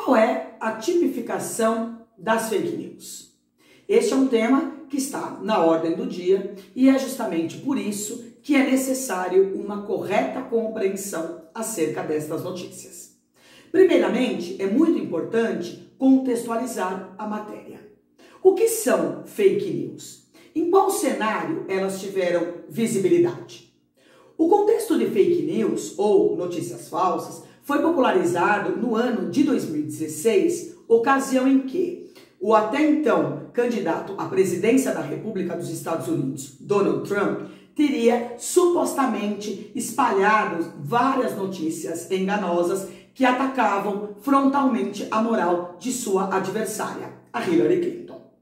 Qual é a tipificação das fake news? Este é um tema que está na ordem do dia e é justamente por isso que é necessário uma correta compreensão acerca destas notícias. Primeiramente, é muito importante contextualizar a matéria. O que são fake news? Em qual cenário elas tiveram visibilidade? O contexto de fake news, ou notícias falsas, foi popularizado no ano de 2016, ocasião em que o até então candidato à presidência da República dos Estados Unidos, Donald Trump, teria supostamente espalhado várias notícias enganosas que atacavam frontalmente a moral de sua adversária, a Hillary Clinton.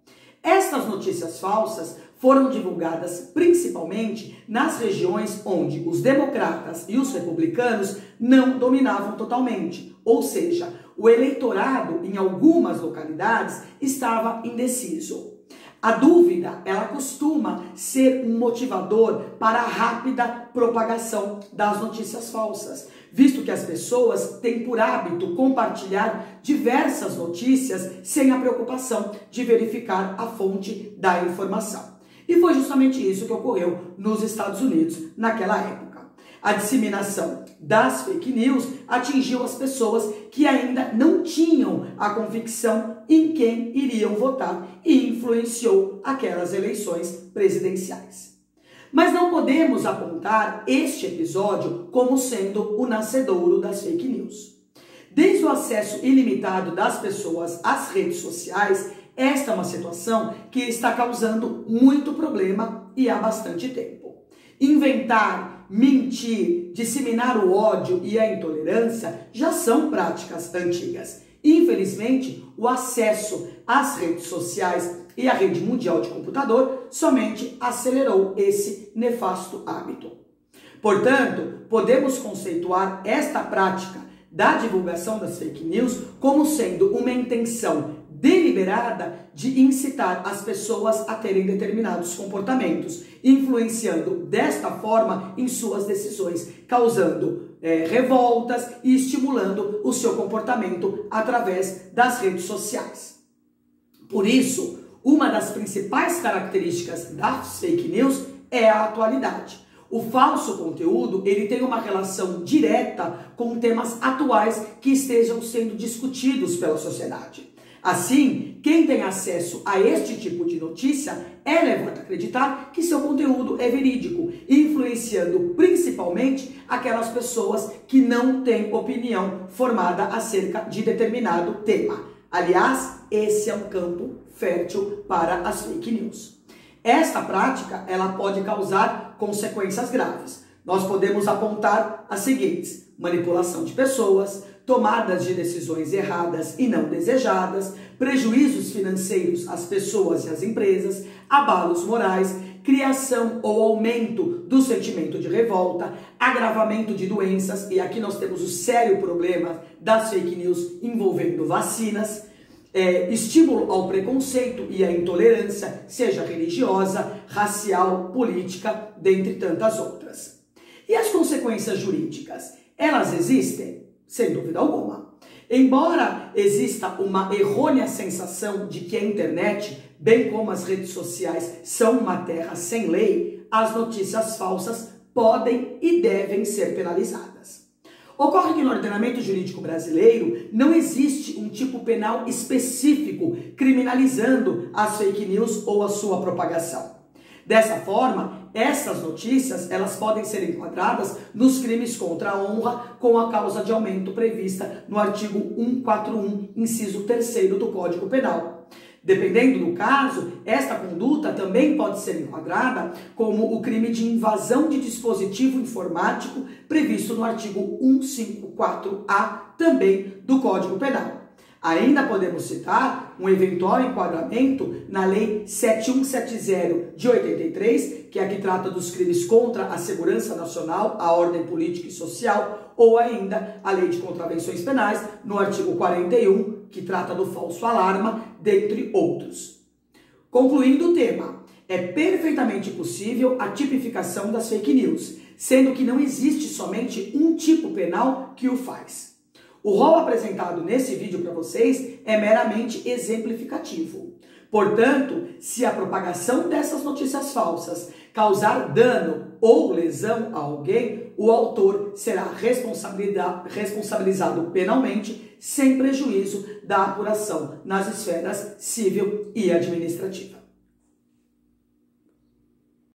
Estas notícias falsas foram divulgadas principalmente nas regiões onde os democratas e os republicanos não dominavam totalmente, ou seja, o eleitorado em algumas localidades estava indeciso. A dúvida, ela costuma ser um motivador para a rápida propagação das notícias falsas, visto que as pessoas têm por hábito compartilhar diversas notícias sem a preocupação de verificar a fonte da informação. E foi justamente isso que ocorreu nos Estados Unidos naquela época. A disseminação das fake news atingiu as pessoas que ainda não tinham a convicção em quem iriam votar e influenciou aquelas eleições presidenciais. Mas não podemos apontar este episódio como sendo o nascedouro das fake news. Desde o acesso ilimitado das pessoas às redes sociais, esta é uma situação que está causando muito problema e há bastante tempo. Inventar, mentir, disseminar o ódio e a intolerância já são práticas antigas. Infelizmente, o acesso às redes sociais e à rede mundial de computador somente acelerou esse nefasto hábito. Portanto, podemos conceituar esta prática da divulgação das fake news como sendo uma intenção deliberada de incitar as pessoas a terem determinados comportamentos, influenciando desta forma em suas decisões, causando revoltas e estimulando o seu comportamento através das redes sociais. Por isso, uma das principais características das fake news é a atualidade. O falso conteúdo, ele tem uma relação direta com temas atuais que estejam sendo discutidos pela sociedade. Assim, quem tem acesso a este tipo de notícia é levado a acreditar que seu conteúdo é verídico, influenciando principalmente aquelas pessoas que não têm opinião formada acerca de determinado tema. Aliás, esse é um campo fértil para as fake news. Esta prática, ela pode causar consequências graves. Nós podemos apontar as seguintes: manipulação de pessoas, tomadas de decisões erradas e não desejadas, prejuízos financeiros às pessoas e às empresas, abalos morais, criação ou aumento do sentimento de revolta, agravamento de doenças, e aqui nós temos o sério problema das fake news envolvendo vacinas, estímulo ao preconceito e à intolerância, seja religiosa, racial, política, dentre tantas outras. E as consequências jurídicas? Elas existem? Sem dúvida alguma. Embora exista uma errônea sensação de que a internet, bem como as redes sociais, são uma terra sem lei, as notícias falsas podem e devem ser penalizadas. Ocorre que no ordenamento jurídico brasileiro não existe um tipo penal específico criminalizando as fake news ou a sua propagação. Dessa forma, essas notícias elas podem ser enquadradas nos crimes contra a honra com a causa de aumento prevista no artigo 141, inciso 3º do Código Penal. Dependendo do caso, esta conduta também pode ser enquadrada como o crime de invasão de dispositivo informático previsto no artigo 154-A também do Código Penal. Ainda podemos citar um eventual enquadramento na Lei 7170 de 83, que é a que trata dos crimes contra a segurança nacional, a ordem política e social, ou ainda a Lei de Contravenções Penais, no artigo 41, que trata do falso alarma, dentre outros. Concluindo o tema, é perfeitamente possível a tipificação das fake news, sendo que não existe somente um tipo penal que o faz. O rol apresentado nesse vídeo para vocês é meramente exemplificativo. Portanto, se a propagação dessas notícias falsas causar dano ou lesão a alguém, o autor será responsabilizado penalmente, sem prejuízo da apuração nas esferas civil e administrativa.